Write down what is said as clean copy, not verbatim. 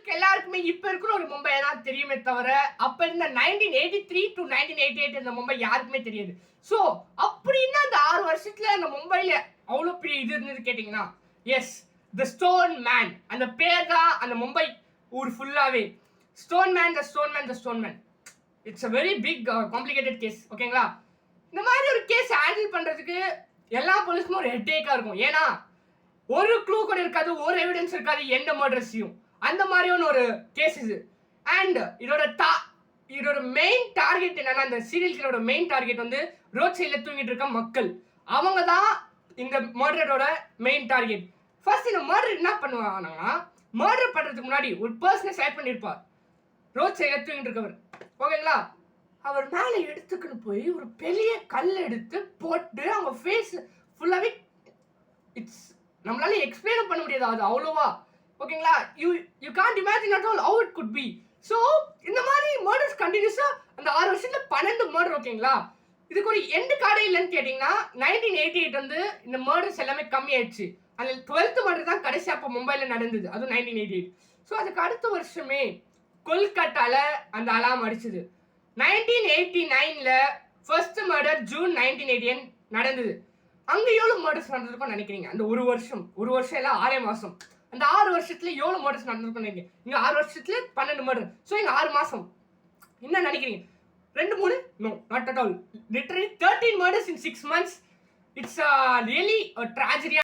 உங்களுக்கு எல்லாருக்குமே இப்ப இருக்கிற ஒரு மும்பை தான் தெரியுமே தவிர அப்ப இருந்த 1983 டு 1988 இந்த மும்பை யாருக்குமே தெரியாது. ஸோ அப்படின்னா அந்த 6 வருஷத்துல அந்த மும்பைல அவ்வளோ பெரிய இது இருந்தது கேட்டிங்கன்னா, எஸ் த ஸ்டோன் மேன் அந்த பேர் தான் அந்த மும்பை ஊர் ஃபுல்லாவே. Stone man, the stone man, the stone man. It's a very big complicated case. ஓகேங்களா? இந்த மாதிரி ஒரு கேஸ் ஹேண்டில் பண்றதுக்கு எல்லா போலீஸ்க்கும் ஒரு ஹெட்டேக்கா இருக்கும். ஏன்னா ஒரு க்ளூ கூட இருக்காது, ஒரு எவிடன்ஸ் இருக்காது எந்த மர்டர்ஸையும். அந்த மாதிரியான ஒரு கேஸ் இது. அண்ட் இதோட மெயின் டார்கெட் என்னன்னா, அந்த சீரியல் கில்லரோட மெயின் டார்கெட் வந்து ரோட் சைடில் தூங்கிட்டு இருக்க மக்கள். அவங்க தான் இந்த மர்டரோட மெயின் டார்கெட். ஃபர்ஸ்ட் இந்த மர்டர் என்ன பண்ணுவாங்கன்னா, மர்டர் பண்றதுக்கு முன்னாடி ஒரு பர்சனை செலக்ட் பண்ணியிருப்பார். ரோட் சைடில் தூங்கிட்டு இருக்கவர். ஓகேங்களா? அவர் மேலே எடுத்துக்கிட்டு போய் ஒரு பெரிய கல் எடுத்து போட்டு அவங்க ஃபேஸ் ஃபுல்லாவே இட்ஸ் நம்மளால எக்ஸ்பிளைன் பண்ண முடியாது அது அவ்வளோவா. ஓகேங்களா? You can't imagine at all how it could be. So இந்த மாதிரி மர்டர்ஸ் கண்டினியூஸா அந்த 6 வருஷத்துல 12 மர்டர். ஓகேங்களா? இதுக்கு ஒரு எண்டு கார்டே இல்லைன்னு கேட்டிங்கன்னா 1988 வந்து இந்த மர்டர்ஸ் எல்லாமே கம்மியாயிடுச்சு. அந்த 12th மர்டர் தான் கடைசி அப்போ மும்பையில் நடந்தது, அதுவும் 1988. ஸோ அதுக்கு அடுத்த வருஷமே கொல்கட்டால அந்த அலாம் அடிச்சது. 1989ல ஃபர்ஸ்ட் மர்டர் ஜூன் 1988 நடந்தது. அங்க எவ்வளவு மர்டர்ஸ் நடந்திருக்கும் நினைக்கிறீங்க? அந்த ஒரு வருஷம் எல்லாம் 6 மாசம். அந்த 6 வருஷத்துல எவ்வளவு மர்டர்ஸ் நடந்திருக்கும் நினைக்கிறீங்க? இங்க 6 வருஷத்துல 12 மர்டர். ஸோ இங்க 6 மாசம் என்ன நினைக்கிறீங்க? 2 3? No, not at all. Literally 13 murders in 6 months. It's really tragedy.